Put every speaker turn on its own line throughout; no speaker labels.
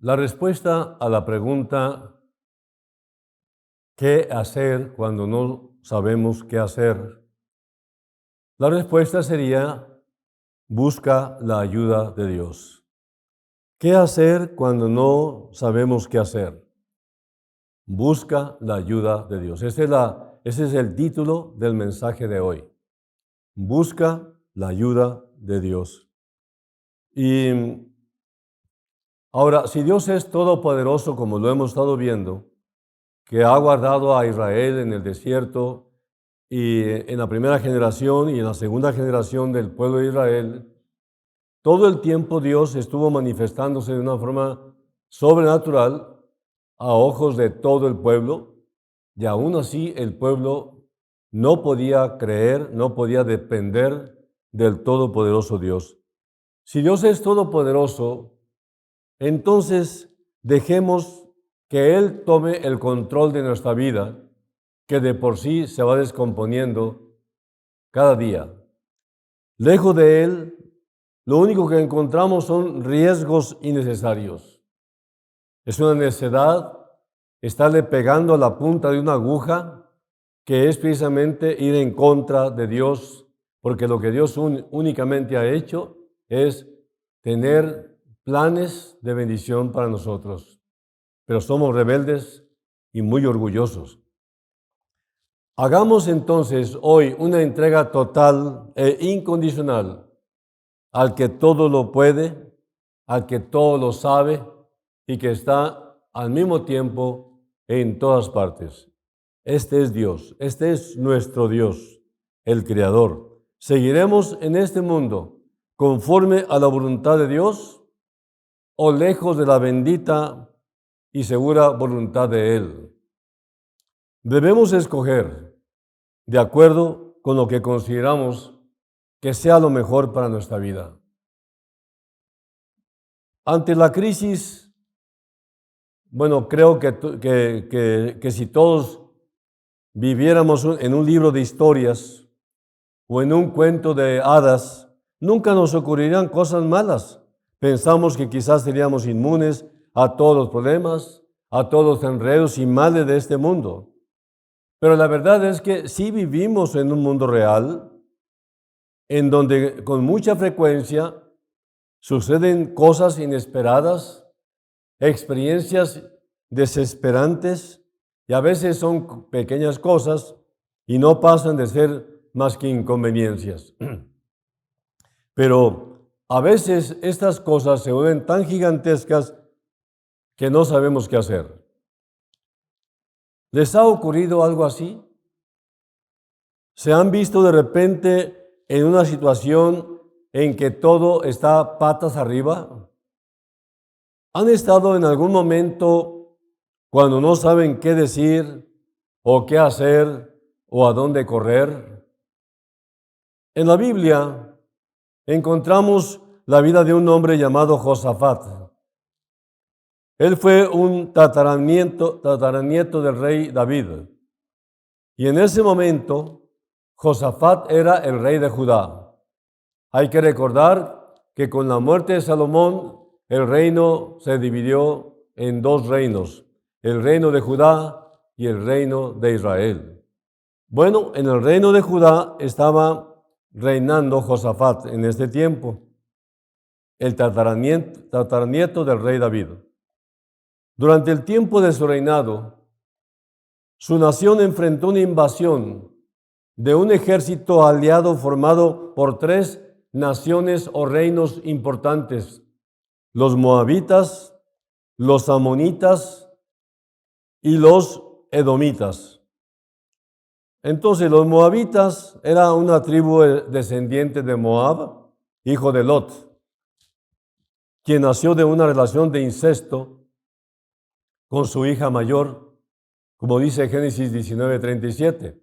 La respuesta a la pregunta ¿qué hacer cuando no sabemos qué hacer? La respuesta sería busca la ayuda de Dios. ¿Qué hacer cuando no sabemos qué hacer? Busca la ayuda de Dios. Ese es el título del mensaje de hoy. Busca la ayuda de Dios. Y ahora, si Dios es todopoderoso, como lo hemos estado viendo, que ha guardado a Israel en el desierto y en la primera generación y en la segunda generación del pueblo de Israel, todo el tiempo Dios estuvo manifestándose de una forma sobrenatural a ojos de todo el pueblo, y aún así el pueblo no podía creer, no podía depender del todopoderoso Dios. Si Dios es todopoderoso, entonces dejemos que Él tome el control de nuestra vida, que de por sí se va descomponiendo cada día. Lejos de Él, lo único que encontramos son riesgos innecesarios. Es una necedad estarle pegando a la punta de una aguja, que es precisamente ir en contra de Dios, porque lo que Dios únicamente ha hecho es tener planes de bendición para nosotros. Pero somos rebeldes y muy orgullosos. Hagamos entonces hoy una entrega total e incondicional al que todo lo puede, al que todo lo sabe y que está al mismo tiempo en todas partes. Este es Dios, este es nuestro Dios, el Creador. ¿Seguiremos en este mundo conforme a la voluntad de Dios o lejos de la bendita y segura voluntad de Él? Debemos escoger de acuerdo con lo que consideramos que sea lo mejor para nuestra vida. Ante la crisis, bueno, creo que si todos viviéramos en un libro de historias o en un cuento de hadas, nunca nos ocurrirían cosas malas. Pensamos que quizás seríamos inmunes a todos los problemas, a todos los enredos y males de este mundo. Pero la verdad es que sí vivimos en un mundo real, en donde con mucha frecuencia suceden cosas inesperadas, experiencias desesperantes, y a veces son pequeñas cosas y no pasan de ser más que inconveniencias. Pero a veces estas cosas se vuelven tan gigantescas que no sabemos qué hacer. ¿Les ha ocurrido algo así? ¿Se han visto de repente en una situación en que todo está patas arriba? ¿Han estado en algún momento cuando no saben qué decir o qué hacer o a dónde correr? En la Biblia encontramos la vida de un hombre llamado Josafat. Él fue un tataranieto del rey David. Y en ese momento, Josafat era el rey de Judá. Hay que recordar que con la muerte de Salomón, el reino se dividió en dos reinos, el reino de Judá y el reino de Israel. Bueno, en el reino de Judá estaba reinando Josafat en este tiempo, el tataranieto del rey David. Durante el tiempo de su reinado, su nación enfrentó una invasión de un ejército aliado formado por tres naciones o reinos importantes: los moabitas, los amonitas y los edomitas. Entonces, los moabitas era una tribu descendiente de Moab, hijo de Lot, quien nació de una relación de incesto con su hija mayor, como dice Génesis 19:37.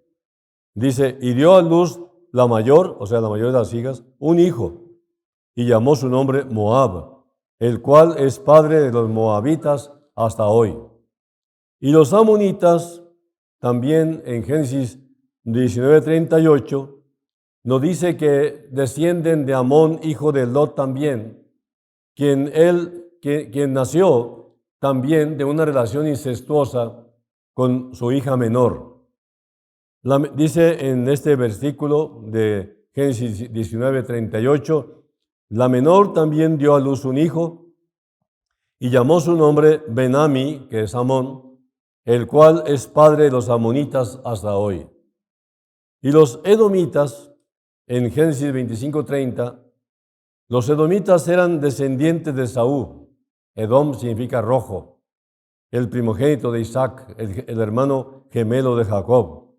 Dice, y dio a luz la mayor, o sea, la mayor de las hijas, un hijo, y llamó su nombre Moab, el cual es padre de los moabitas hasta hoy. Y los amonitas, también en Génesis 19:38, nos dice que descienden de Amón, hijo de Lot también, quien nació también de una relación incestuosa con su hija menor. Dice en este versículo de Génesis 19:38, la menor también dio a luz un hijo y llamó su nombre Ben-Ammi, que es Amón, el cual es padre de los amonitas hasta hoy. Y los edomitas, en Génesis 25:30, los edomitas eran descendientes de Saúl. Edom significa rojo, el primogénito de Isaac, el hermano gemelo de Jacob.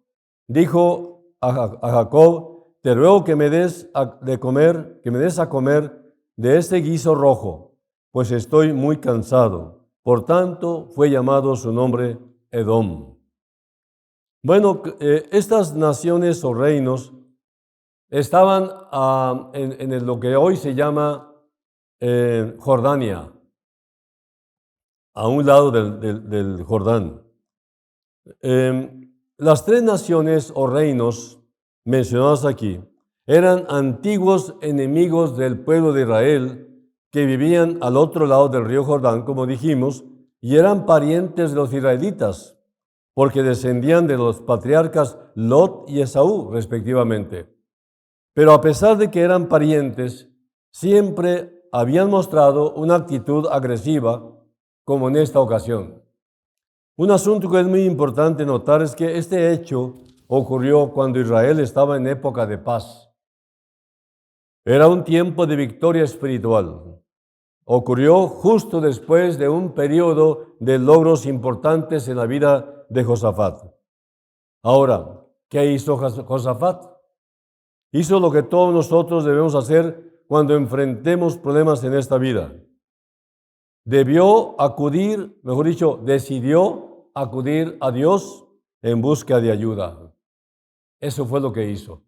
Dijo a Jacob, te ruego que me des a comer de este guiso rojo, pues estoy muy cansado. Por tanto, fue llamado su nombre Edom. Bueno, estas naciones o reinos estaban en lo que hoy se llama Jordania, a un lado del Jordán. Las tres naciones o reinos mencionados aquí eran antiguos enemigos del pueblo de Israel que vivían al otro lado del río Jordán, como dijimos, y eran parientes de los israelitas, porque descendían de los patriarcas Lot y Esaú, respectivamente. Pero a pesar de que eran parientes, siempre habían mostrado una actitud agresiva, como en esta ocasión. Un asunto que es muy importante notar es que este hecho ocurrió cuando Israel estaba en época de paz. Era un tiempo de victoria espiritual. Ocurrió justo después de un periodo de logros importantes en la vida de Josafat. Ahora, ¿qué hizo Josafat? Hizo lo que todos nosotros debemos hacer cuando enfrentemos problemas en esta vida. Debió acudir, mejor dicho, decidió acudir a Dios en busca de ayuda. Eso fue lo que hizo.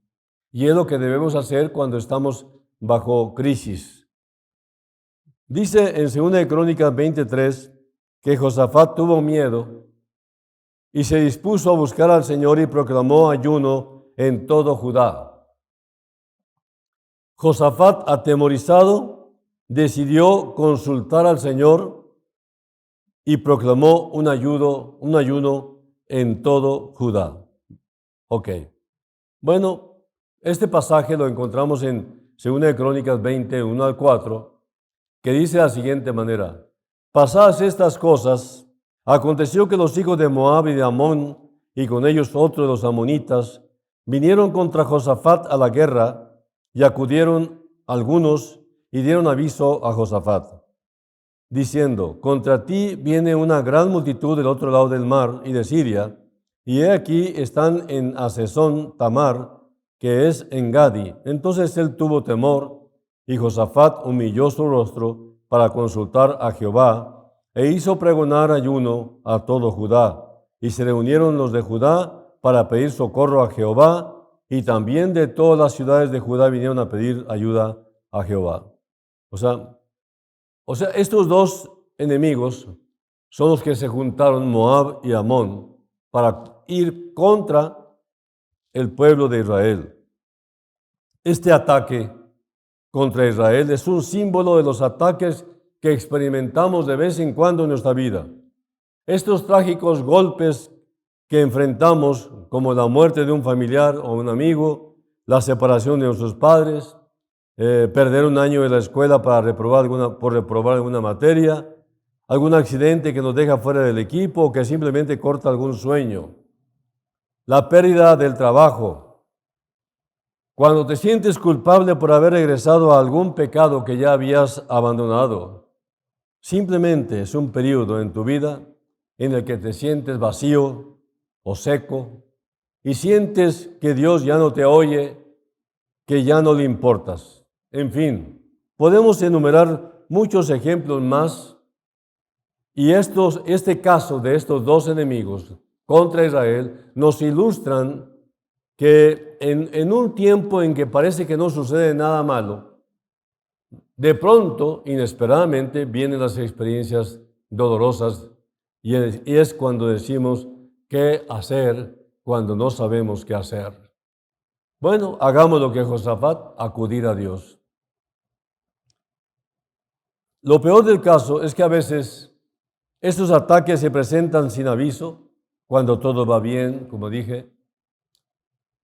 Y es lo que debemos hacer cuando estamos bajo crisis. Dice en 2 Crónicas 23 que Josafat tuvo miedo y se dispuso a buscar al Señor y proclamó ayuno en todo Judá. Josafat, atemorizado, decidió consultar al Señor y proclamó un ayuno en todo Judá. Ok. Bueno, este pasaje lo encontramos en 2 Crónicas 20, 1 al 4, que dice de la siguiente manera: pasadas estas cosas, aconteció que los hijos de Moab y de Amón, y con ellos otros de los amonitas, vinieron contra Josafat a la guerra, y acudieron algunos y dieron aviso a Josafat, diciendo: contra ti viene una gran multitud del otro lado del mar y de Siria, y he aquí están en Hasezón Tamar, que es en Gadi. Entonces él tuvo temor, y Josafat humilló su rostro para consultar a Jehová, e hizo pregonar ayuno a todo Judá. Y se reunieron los de Judá para pedir socorro a Jehová, y también de todas las ciudades de Judá vinieron a pedir ayuda a Jehová. O sea, estos dos enemigos son los que se juntaron, Moab y Amón, para ir contra el pueblo de Israel. Este ataque contra Israel es un símbolo de los ataques que experimentamos de vez en cuando en nuestra vida. Estos trágicos golpes que enfrentamos, como la muerte de un familiar o un amigo, la separación de nuestros padres, perder un año de la escuela por reprobar alguna materia, algún accidente que nos deja fuera del equipo o que simplemente corta algún sueño, la pérdida del trabajo. Cuando te sientes culpable por haber regresado a algún pecado que ya habías abandonado, simplemente es un periodo en tu vida en el que te sientes vacío o seco y sientes que Dios ya no te oye, que ya no le importas. En fin, podemos enumerar muchos ejemplos más, y este caso de estos dos enemigos contra Israel nos ilustran que en un tiempo en que parece que no sucede nada malo, de pronto, inesperadamente, vienen las experiencias dolorosas, y es cuando decimos qué hacer cuando no sabemos qué hacer. Bueno, hagamos lo que Josafat, acudir a Dios. Lo peor del caso es que a veces Estos ataques se presentan sin aviso, cuando todo va bien, como dije.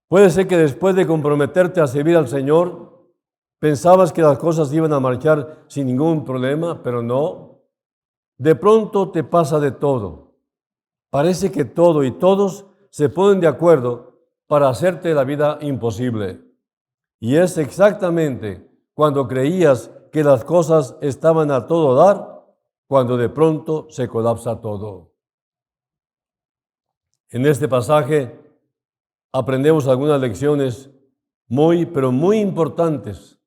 Puede ser que después de comprometerte a servir al Señor, pensabas que las cosas iban a marchar sin ningún problema, pero no. De pronto te pasa de todo. Parece que todo y todos se ponen de acuerdo para hacerte la vida imposible. Y es exactamente cuando creías que las cosas estaban a todo dar, cuando de pronto se colapsa todo. En este pasaje aprendemos algunas lecciones pero muy importantes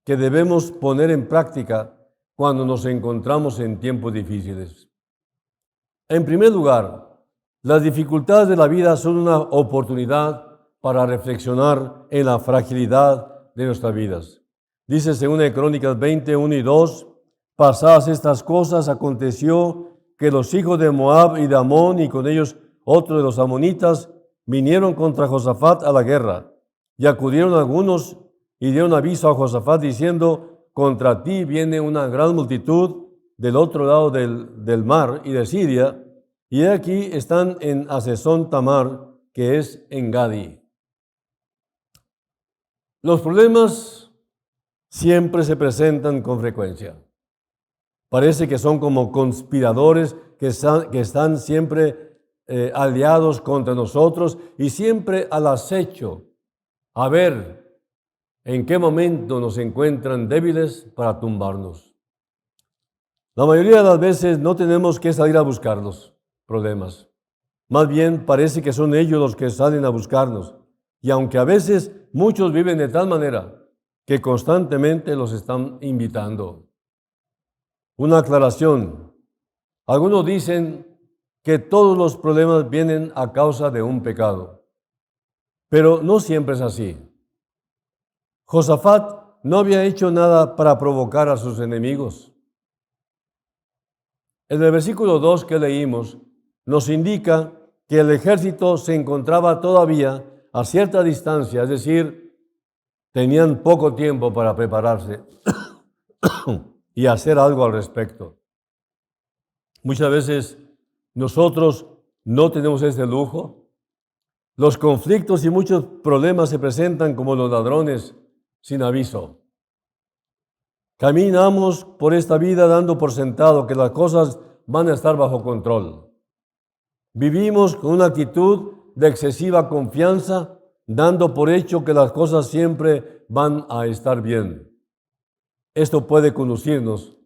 que debemos poner en práctica cuando nos encontramos en tiempos difíciles. En primer lugar, las dificultades de la vida son una oportunidad para reflexionar en la fragilidad de nuestras vidas. Dice 2 Crónicas 20, 1 y 2, pasadas estas cosas, aconteció que los hijos de Moab y de Amón y con ellos otros de los amonitas vinieron contra Josafat a la guerra, y acudieron algunos y dieron aviso a Josafat diciendo, contra ti viene una gran multitud del otro lado del mar y de Siria, y aquí están en Hazezón Tamar, que es en Gadi. Los problemas siempre se presentan con frecuencia. Parece que son como conspiradores que están siempre aliados contra nosotros y siempre al acecho, a ver en qué momento nos encuentran débiles para tumbarnos. La mayoría de las veces no tenemos que salir a buscar los problemas. Más bien parece que son ellos los que salen a buscarnos. Y aunque a veces muchos viven de tal manera que constantemente los están invitando. Una aclaración. Algunos dicen que todos los problemas vienen a causa de un pecado. Pero no siempre es así. Josafat no había hecho nada para provocar a sus enemigos. En el versículo 2 que leímos, nos indica que el ejército se encontraba todavía a cierta distancia, es decir, tenían poco tiempo para prepararse y hacer algo al respecto. Muchas veces nosotros no tenemos ese lujo. Los conflictos y muchos problemas se presentan como los ladrones sin aviso. Caminamos por esta vida dando por sentado que las cosas van a estar bajo control. Vivimos con una actitud de excesiva confianza, dando por hecho que las cosas siempre van a estar bien. Esto puede conducirnos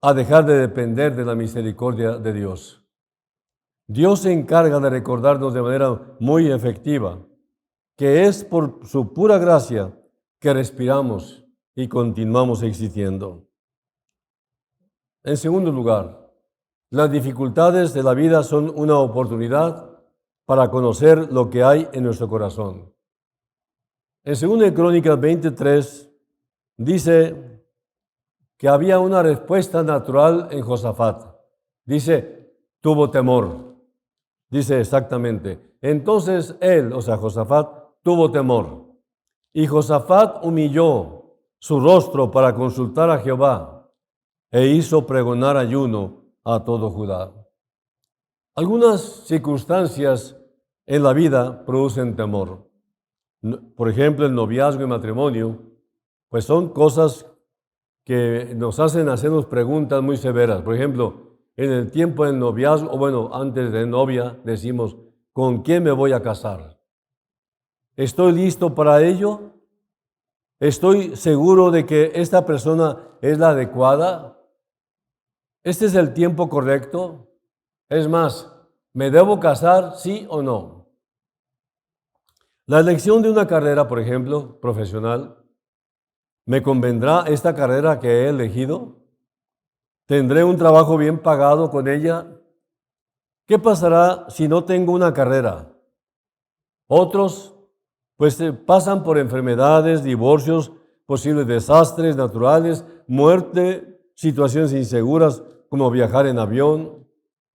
a dejar de depender de la misericordia de Dios. Dios se encarga de recordarnos de manera muy efectiva que es por su pura gracia que respiramos y continuamos existiendo. En segundo lugar, las dificultades de la vida son una oportunidad para conocer lo que hay en nuestro corazón. En 2 Crónicas 23 dice que había una respuesta natural en Josafat. Dice, tuvo temor. Dice exactamente. Entonces él, o sea, Josafat, tuvo temor. Y Josafat humilló su rostro para consultar a Jehová e hizo pregonar ayuno a todo Judá. Algunas circunstancias en la vida producen temor. Por ejemplo, el noviazgo y matrimonio, pues son cosas que nos hacen hacernos preguntas muy severas. Por ejemplo, en el tiempo del noviazgo, o bueno, antes de novia, decimos, ¿con quién me voy a casar? ¿Estoy listo para ello? ¿Estoy seguro de que esta persona es la adecuada? ¿Este es el tiempo correcto? Es más, ¿me debo casar, sí o no? La elección de una carrera, por ejemplo, profesional, ¿me convendrá esta carrera que he elegido? ¿Tendré un trabajo bien pagado con ella? ¿Qué pasará si no tengo una carrera? Otros, pues pasan por enfermedades, divorcios, posibles desastres naturales, muerte, situaciones inseguras como viajar en avión,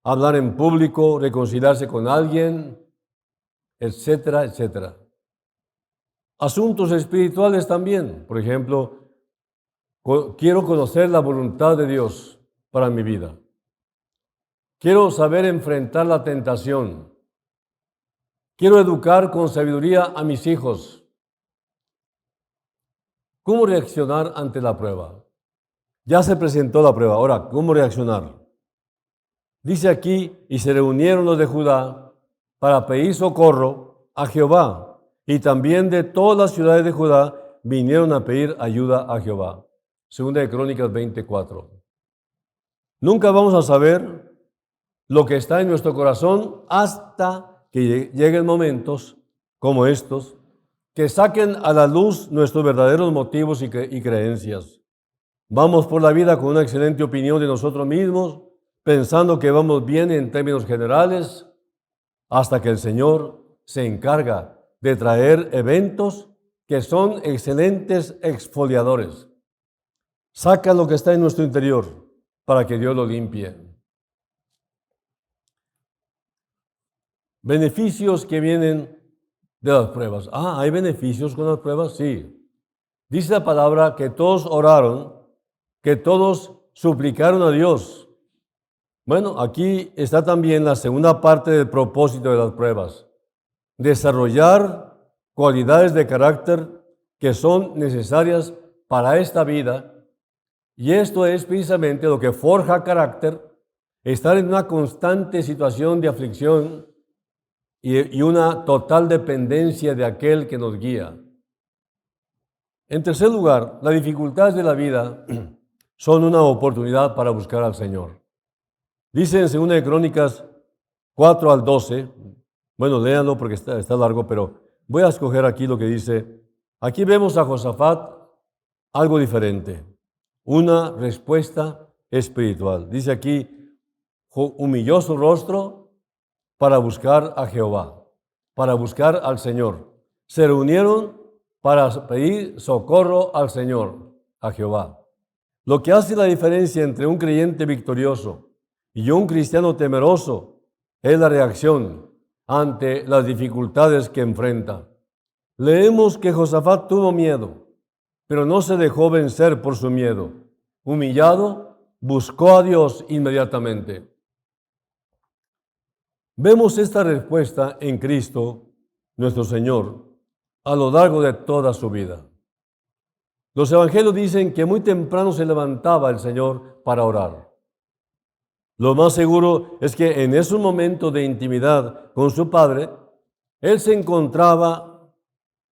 hablar en público, reconciliarse con alguien, etcétera, etcétera. Asuntos espirituales también. Por ejemplo, quiero conocer la voluntad de Dios para mi vida. Quiero saber enfrentar la tentación. Quiero educar con sabiduría a mis hijos. ¿Cómo reaccionar ante la prueba? Ya se presentó la prueba. Ahora, ¿cómo reaccionar? Dice aquí, y se reunieron los de Judá para pedir socorro a Jehová, y también de todas las ciudades de Judá vinieron a pedir ayuda a Jehová. Segunda de Crónicas 24. Nunca vamos a saber lo que está en nuestro corazón hasta que lleguen momentos como estos, que saquen a la luz nuestros verdaderos motivos y creencias. Vamos por la vida con una excelente opinión de nosotros mismos, pensando que vamos bien en términos generales, hasta que el Señor se encarga de traer eventos que son excelentes exfoliadores. Saca lo que está en nuestro interior para que Dios lo limpie. Beneficios que vienen de las pruebas. ¿Hay beneficios con las pruebas? Sí. Dice la palabra que todos oraron, que todos suplicaron a Dios. Bueno, aquí está también la segunda parte del propósito de las pruebas. Desarrollar cualidades de carácter que son necesarias para esta vida. Y esto es precisamente lo que forja carácter, estar en una constante situación de aflicción y una total dependencia de aquel que nos guía. En tercer lugar, las dificultades de la vida son una oportunidad para buscar al Señor. Dice en 2 de Crónicas 4 al 12, bueno, léanlo porque está largo, pero voy a escoger aquí lo que dice. Aquí vemos a Josafat algo diferente, una respuesta espiritual. Dice aquí, humilló su rostro para buscar a Jehová, para buscar al Señor. Se reunieron para pedir socorro al Señor, a Jehová. Lo que hace la diferencia entre un creyente victorioso y un cristiano temeroso es la reacción ante las dificultades que enfrenta. Leemos que Josafat tuvo miedo, pero no se dejó vencer por su miedo. Humillado, buscó a Dios inmediatamente. Vemos esta respuesta en Cristo, nuestro Señor, a lo largo de toda su vida. Los evangelios dicen que muy temprano se levantaba el Señor para orar. Lo más seguro es que en esos momentos de intimidad con su Padre, Él se encontraba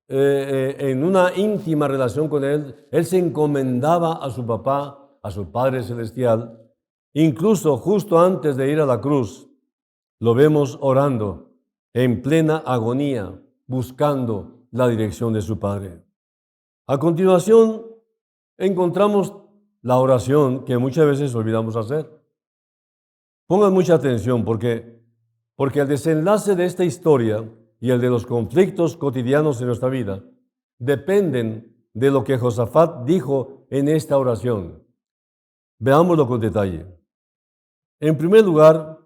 en una íntima relación con Él. Él se encomendaba a su papá, a su Padre Celestial. Incluso justo antes de ir a la cruz, lo vemos orando en plena agonía, buscando la dirección de su Padre. A continuación, encontramos la oración que muchas veces olvidamos hacer. Pongan mucha atención porque el desenlace de esta historia y el de los conflictos cotidianos de nuestra vida dependen de lo que Josafat dijo en esta oración. Veámoslo con detalle. En primer lugar,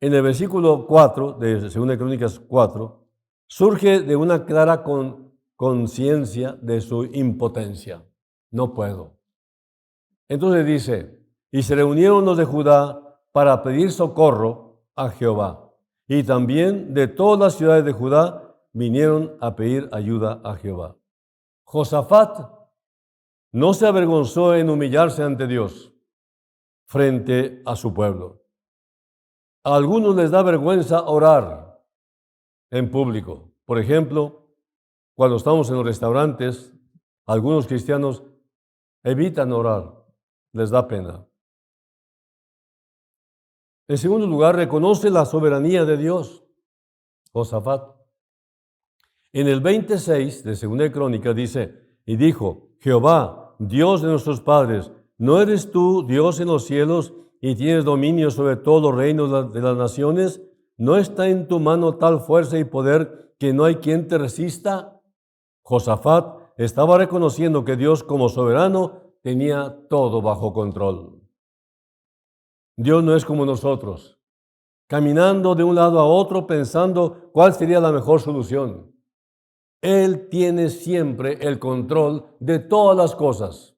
en el versículo 4 de 2 Crónicas 4, surge de una clara conciencia de su impotencia. No puedo. Entonces dice, y se reunieron los de Judá para pedir socorro a Jehová. Y también de todas las ciudades de Judá vinieron a pedir ayuda a Jehová. Josafat no se avergonzó en humillarse ante Dios frente a su pueblo. A algunos les da vergüenza orar en público. Por ejemplo, cuando estamos en los restaurantes, algunos cristianos evitan orar, les da pena. En segundo lugar, reconoce la soberanía de Dios, Josafat. En el 26 de 2 Crónicas dice, y dijo, Jehová, Dios de nuestros padres, ¿no eres tú Dios en los cielos y tienes dominio sobre todos los reinos de las naciones? ¿No está en tu mano tal fuerza y poder que no hay quien te resista? Josafat estaba reconociendo que Dios como soberano tenía todo bajo control. Dios no es como nosotros, caminando de un lado a otro pensando cuál sería la mejor solución. Él tiene siempre el control de todas las cosas.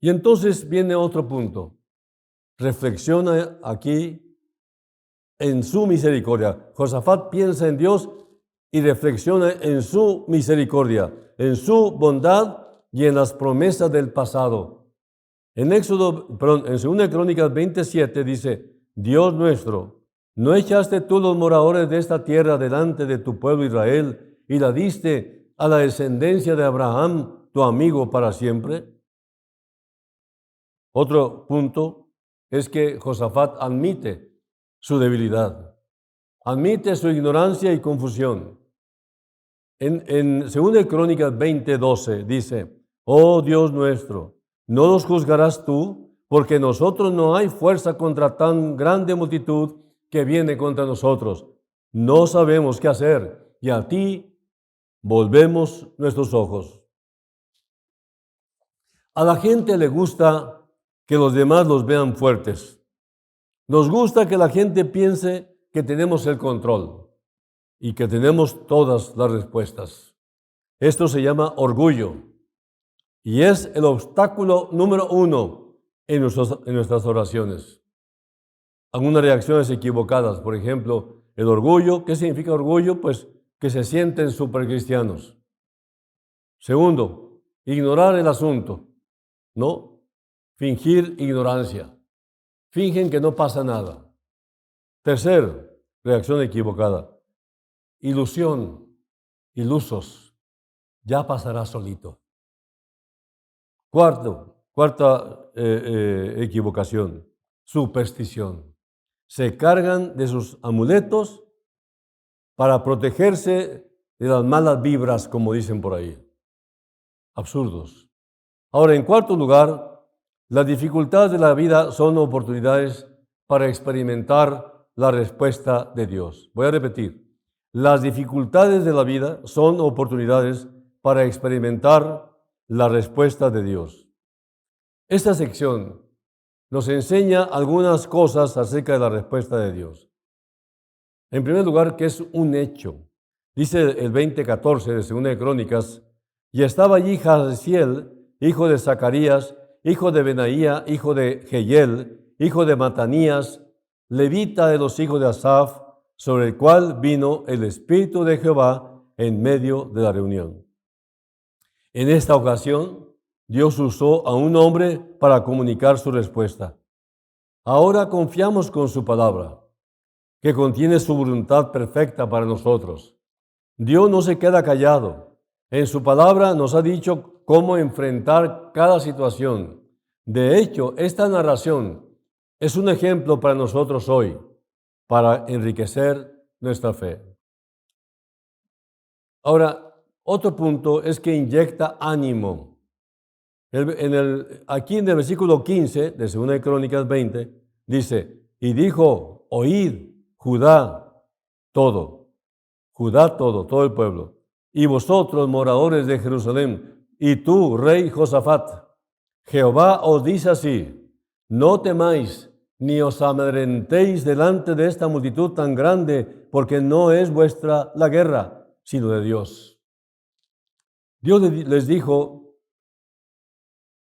Y entonces viene otro punto. reflexiona aquí en su misericordia. Josafat piensa en Dios y reflexiona en su misericordia, en su bondad y en las promesas del pasado. En en 2 Crónicas 27 dice, Dios nuestro, ¿no echaste tú los moradores de esta tierra delante de tu pueblo Israel y la diste a la descendencia de Abraham, tu amigo, para siempre? Otro punto es que Josafat admite su debilidad, admite su ignorancia y confusión. En 2 Crónicas 20:12 dice, oh Dios nuestro, ¿no los juzgarás tú? Porque nosotros no hay fuerza contra tan grande multitud que viene contra nosotros. No sabemos qué hacer y a ti volvemos nuestros ojos. A la gente le gusta que los demás los vean fuertes. Nos gusta que la gente piense que tenemos el control y que tenemos todas las respuestas. Esto se llama orgullo y es el obstáculo número 1 en nuestras oraciones. Algunas reacciones equivocadas, por ejemplo, el orgullo. ¿Qué significa orgullo? Pues que se sienten supercristianos. Segundo, ignorar el asunto, ¿no? Fingir ignorancia. Fingen que no pasa nada. Tercero, reacción equivocada. Ilusión, ilusos. Ya pasará solito. Cuarta equivocación, superstición. Se cargan de sus amuletos para protegerse de las malas vibras, como dicen por ahí. Absurdos. Ahora, en cuarto lugar, las dificultades de la vida son oportunidades para experimentar la respuesta de Dios. Voy a repetir. Las dificultades de la vida son oportunidades para experimentar la respuesta de Dios. Esta sección nos enseña algunas cosas acerca de la respuesta de Dios. En primer lugar, que es un hecho. Dice el 20:14 de 2 Crónicas, y estaba allí Jaziel, hijo de Zacarías, hijo de Benaía, hijo de Jehiel, hijo de Matanías, levita de los hijos de Asaf, sobre el cual vino el Espíritu de Jehová en medio de la reunión. En esta ocasión, Dios usó a un hombre para comunicar su respuesta. Ahora confiamos con su palabra, que contiene su voluntad perfecta para nosotros. Dios no se queda callado. En su palabra nos ha dicho cómo enfrentar cada situación. De hecho, esta narración es un ejemplo para nosotros hoy, para enriquecer nuestra fe. Ahora, otro punto es que inyecta ánimo. Aquí en el versículo 15 de 2 Crónicas 20 dice, y dijo, oíd, Judá todo, todo el pueblo, y vosotros, moradores de Jerusalén, y tú, rey Josafat, Jehová os dice así, no temáis, ni os amedrentéis delante de esta multitud tan grande, porque no es vuestra la guerra, sino de Dios. Dios les dijo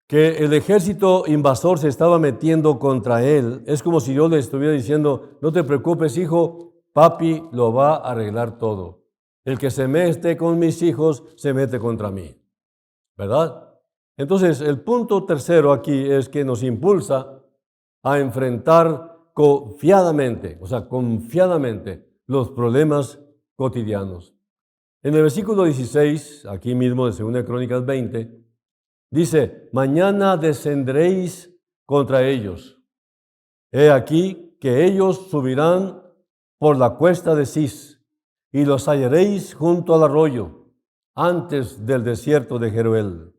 que el ejército invasor se estaba metiendo contra él. Es como si Dios le estuviera diciendo, no te preocupes, hijo, papi lo va a arreglar todo. El que se mete con mis hijos, se mete contra mí. ¿Verdad? Entonces, el punto tercero aquí es que nos impulsa a enfrentar confiadamente los problemas cotidianos. En el versículo 16, aquí mismo de 2 Crónicas 20, dice, mañana descenderéis contra ellos. He aquí que ellos subirán por la cuesta de Cis, y los hallaréis junto al arroyo, antes del desierto de Jeruel.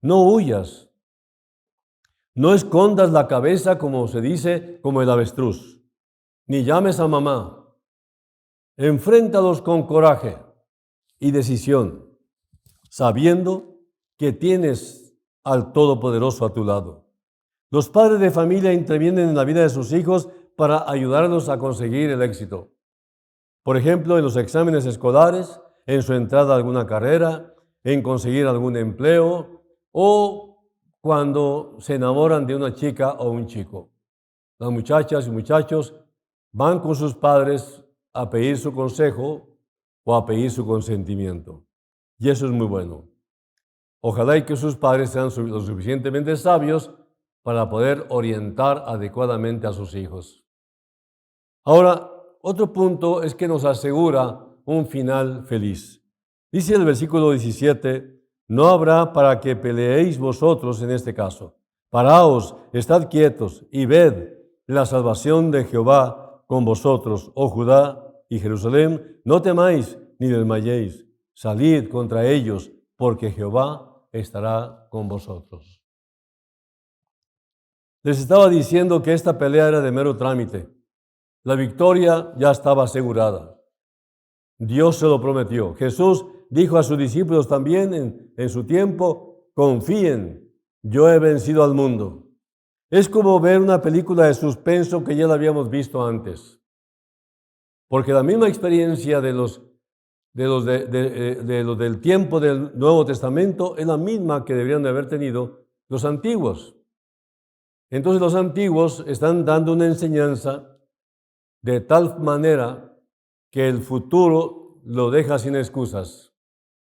No huyas, no escondas la cabeza, como se dice, como el avestruz, ni llames a mamá. Enfréntalos con coraje y decisión, sabiendo que tienes al Todopoderoso a tu lado. Los padres de familia intervienen en la vida de sus hijos para ayudarlos a conseguir el éxito. Por ejemplo, en los exámenes escolares, en su entrada a alguna carrera, en conseguir algún empleo o cuando se enamoran de una chica o un chico. Las muchachas y muchachos van con sus padres a pedir su consejo o a pedir su consentimiento. Y eso es muy bueno. Ojalá y que sus padres sean lo suficientemente sabios para poder orientar adecuadamente a sus hijos. Ahora, otro punto es que nos asegura un final feliz. Dice el versículo 17, no habrá para que peleéis vosotros en este caso. Paraos, estad quietos y ved la salvación de Jehová con vosotros, oh Judá y Jerusalén. No temáis ni desmayéis. Salid contra ellos, porque Jehová estará con vosotros. Les estaba diciendo que esta pelea era de mero trámite. La victoria ya estaba asegurada. Dios se lo prometió. Jesús dijo a sus discípulos también en su tiempo, confíen, yo he vencido al mundo. Es como ver una película de suspenso que ya la habíamos visto antes. Porque la misma experiencia de los del tiempo del Nuevo Testamento es la misma que deberían de haber tenido los antiguos. Entonces los antiguos están dando una enseñanza de tal manera que el futuro lo deja sin excusas.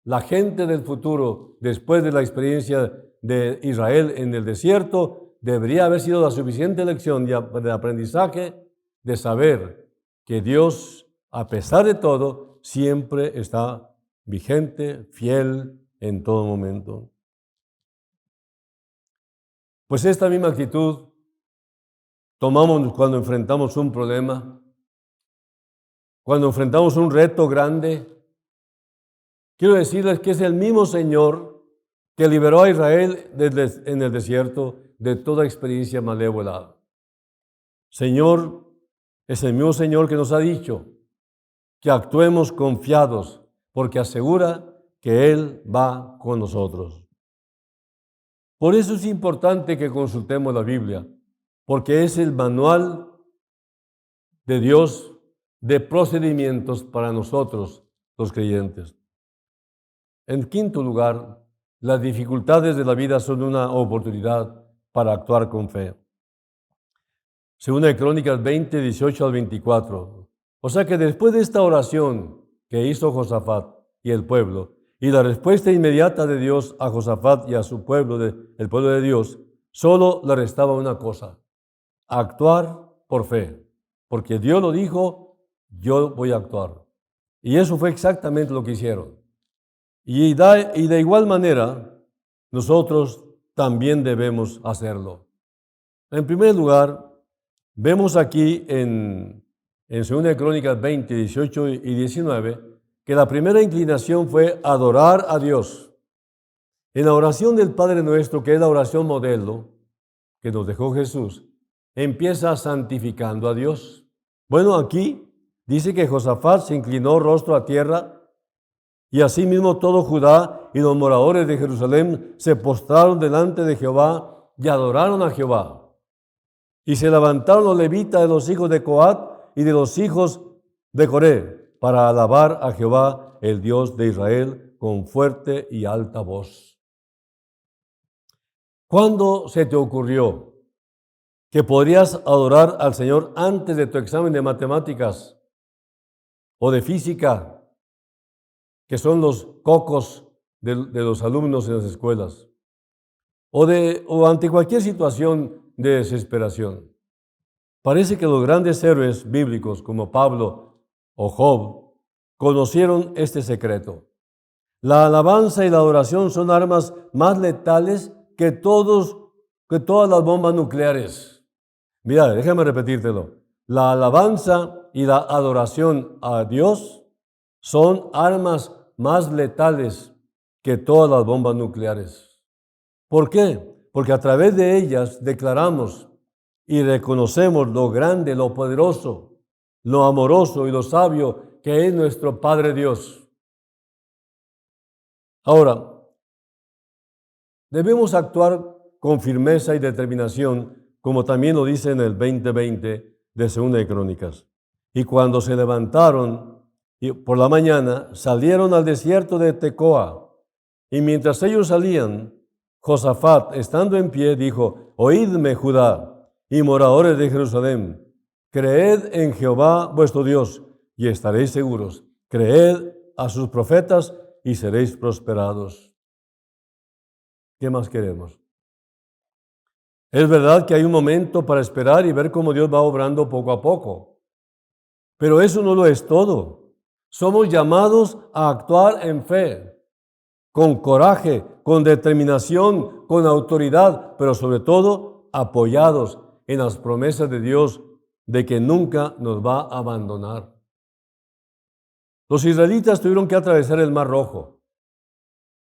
La gente del futuro, después de la experiencia de Israel en el desierto, debería haber sido la suficiente lección de aprendizaje de saber que Dios, a pesar de todo, siempre está vigente, fiel en todo momento. Pues esta misma actitud tomamos cuando enfrentamos un problema, cuando enfrentamos un reto grande. Quiero decirles que es el mismo Señor que liberó a Israel en el desierto de toda experiencia malévola. Señor, es el mismo Señor que nos ha dicho que actuemos confiados, porque asegura que Él va con nosotros. Por eso es importante que consultemos la Biblia, porque es el manual de Dios de procedimientos para nosotros, los creyentes. En quinto lugar, las dificultades de la vida son una oportunidad para actuar con fe. Según de Crónicas 20, 18 al 24. O sea que después de esta oración que hizo Josafat y el pueblo, y la respuesta inmediata de Dios a Josafat y a su pueblo, el pueblo de Dios, solo le restaba una cosa: actuar por fe. Porque Dios lo dijo, yo voy a actuar. Y eso fue exactamente lo que hicieron. Y de igual manera, nosotros también debemos hacerlo. En primer lugar, vemos aquí en 2 Crónicas 20, 18 y 19, que la primera inclinación fue adorar a Dios. En la oración del Padre Nuestro, que es la oración modelo que nos dejó Jesús, empieza santificando a Dios. Bueno, aquí dice que Josafat se inclinó rostro a tierra, y asimismo todo Judá y los moradores de Jerusalén se postraron delante de Jehová y adoraron a Jehová. Y se levantaron los levitas de los hijos de Coat y de los hijos de Coré para alabar a Jehová, el Dios de Israel, con fuerte y alta voz. ¿Cuándo se te ocurrió que podrías adorar al Señor antes de tu examen de matemáticas o de física, que son los cocos de los alumnos en las escuelas, o ante cualquier situación de desesperación? Parece que los grandes héroes bíblicos como Pablo o Job conocieron este secreto. La alabanza y la adoración son armas más letales que todas las bombas nucleares. Mira, déjame repetírtelo. La alabanza y la adoración a Dios son armas más letales que todas las bombas nucleares. ¿Por qué? Porque a través de ellas declaramos y reconocemos lo grande, lo poderoso, lo amoroso y lo sabio que es nuestro Padre Dios. Ahora, debemos actuar con firmeza y determinación, como también lo dice en el 20:20 de 2 Crónicas. Y cuando se levantaron por la mañana, salieron al desierto de Tecoa. Y mientras ellos salían, Josafat, estando en pie, dijo: Oídme, Judá, y moradores de Jerusalén, creed en Jehová vuestro Dios, y estaréis seguros. Creed a sus profetas, y seréis prosperados. ¿Qué más queremos? Es verdad que hay un momento para esperar y ver cómo Dios va obrando poco a poco, pero eso no lo es todo. Somos llamados a actuar en fe, con coraje, con determinación, con autoridad, pero sobre todo apoyados en las promesas de Dios de que nunca nos va a abandonar. Los israelitas tuvieron que atravesar el Mar Rojo,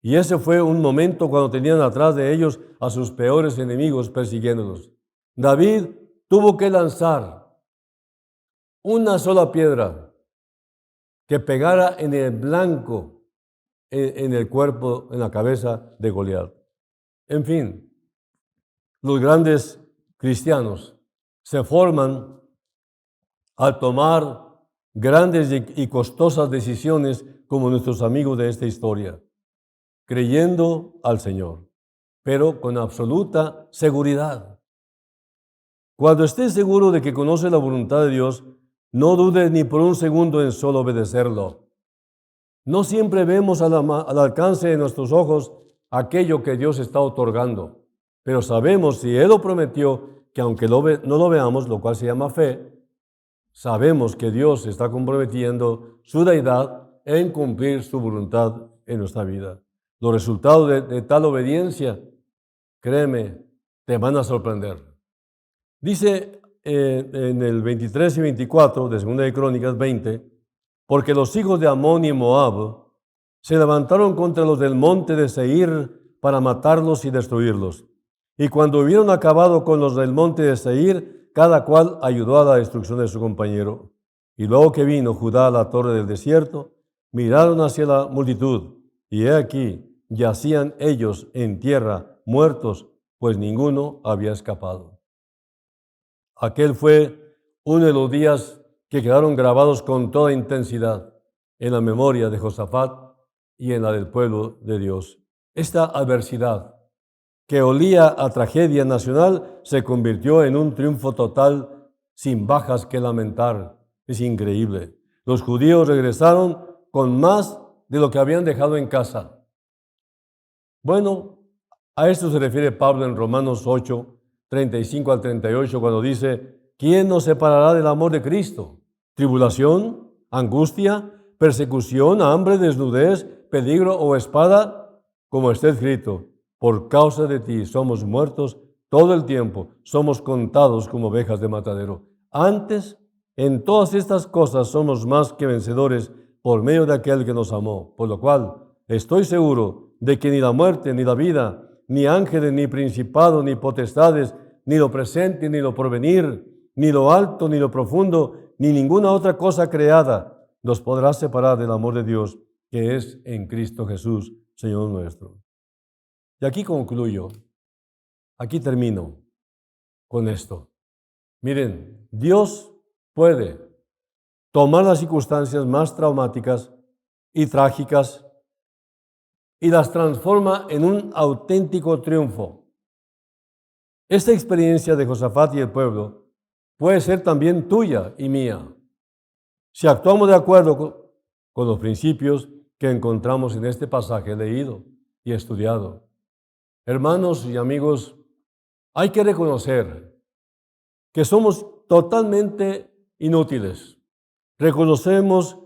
y ese fue un momento cuando tenían atrás de ellos a sus peores enemigos persiguiéndolos. David tuvo que lanzar una sola piedra que pegara en el blanco, en el cuerpo, en la cabeza de Goliat. En fin, los grandes cristianos se forman al tomar grandes y costosas decisiones como nuestros amigos de esta historia, creyendo al Señor, pero con absoluta seguridad. Cuando estés seguro de que conoces la voluntad de Dios, no dudes ni por un segundo en solo obedecerlo. No siempre vemos al alcance de nuestros ojos aquello que Dios está otorgando, pero sabemos, si Él lo prometió, que aunque no lo veamos, lo cual se llama fe, sabemos que Dios está comprometiendo su deidad en cumplir su voluntad en nuestra vida. Los resultados de tal obediencia, créeme, te van a sorprender. Dice en el 23 y 24 de 2 de Crónicas 20, porque los hijos de Amón y Moab se levantaron contra los del monte de Seir para matarlos y destruirlos. Y cuando hubieron acabado con los del monte de Seir, cada cual ayudó a la destrucción de su compañero. Y luego que vino Judá a la torre del desierto, miraron hacia la multitud, y he aquí, yacían ellos en tierra, muertos, pues ninguno había escapado. Aquel fue uno de los días que quedaron grabados con toda intensidad en la memoria de Josafat y en la del pueblo de Dios. Esta adversidad que olía a tragedia nacional se convirtió en un triunfo total sin bajas que lamentar. Es increíble. Los judíos regresaron con más de lo que habían dejado en casa. Bueno, a esto se refiere Pablo en Romanos 8, 35 al 38, cuando dice: ¿quién nos separará del amor de Cristo? ¿Tribulación, angustia, persecución, hambre, desnudez, peligro o espada? Como está escrito: por causa de ti somos muertos todo el tiempo, somos contados como ovejas de matadero. Antes, en todas estas cosas somos más que vencedores por medio de aquel que nos amó, por lo cual estoy seguro de que ni la muerte, ni la vida, ni ángeles, ni principados, ni potestades, ni lo presente, ni lo porvenir, ni lo alto, ni lo profundo, ni ninguna otra cosa creada nos podrá separar del amor de Dios que es en Cristo Jesús, Señor nuestro. Y aquí concluyo, aquí termino con esto. Miren, Dios puede tomar las circunstancias más traumáticas y trágicas y las transforma en un auténtico triunfo. Esta experiencia de Josafat y el pueblo puede ser también tuya y mía, si actuamos de acuerdo con los principios que encontramos en este pasaje leído y estudiado. Hermanos y amigos, hay que reconocer que somos totalmente inútiles. Reconocemos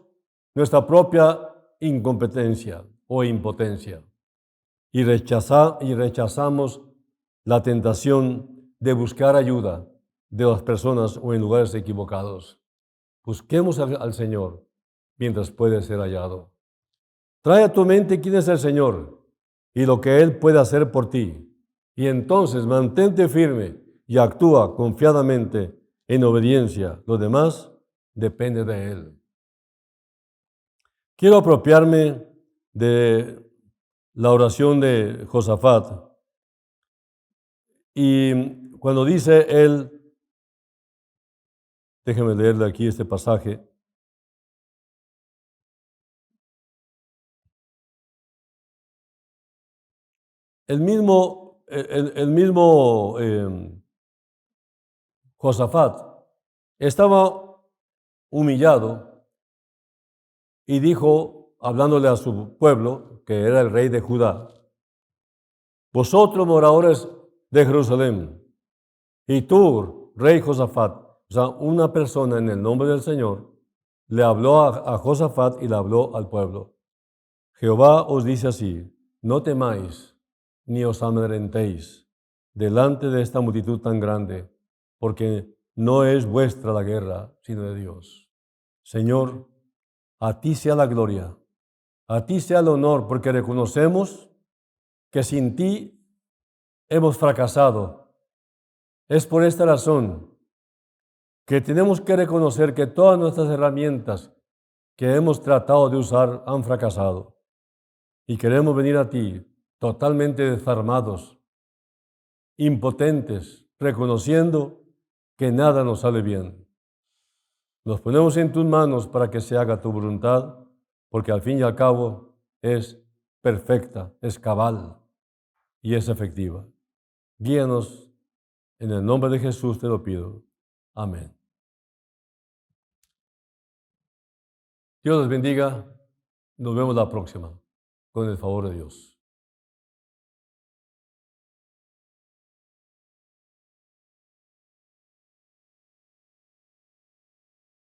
nuestra propia incompetencia o impotencia y rechazamos la tentación de buscar ayuda de las personas o en lugares equivocados. Busquemos al Señor mientras puede ser hallado. Trae a tu mente quién es el Señor y lo que Él puede hacer por ti. Y entonces mantente firme y actúa confiadamente en obediencia. Lo demás depende de Él. Quiero apropiarme de la oración de Josafat. Y cuando dice él, déjeme leerle aquí este pasaje. el mismo Josafat estaba humillado y dijo, hablándole a su pueblo, que era el rey de Judá: vosotros moradores de Jerusalén, y tú, rey Josafat, o sea, una persona en el nombre del Señor le habló a Josafat y le habló al pueblo. Jehová os dice así: no temáis ni os amedrentéis delante de esta multitud tan grande, porque no es vuestra la guerra, sino de Dios. Señor, a ti sea la gloria, a ti sea el honor, porque reconocemos que sin ti hemos fracasado. Es por esta razón que tenemos que reconocer que todas nuestras herramientas que hemos tratado de usar han fracasado. Y queremos venir a ti totalmente desarmados, impotentes, reconociendo que nada nos sale bien. Nos ponemos en tus manos para que se haga tu voluntad, porque al fin y al cabo es perfecta, es cabal y es efectiva. Guíanos, en el nombre de Jesús te lo pido. Amén. Dios les bendiga. Nos vemos la próxima, con el favor de Dios.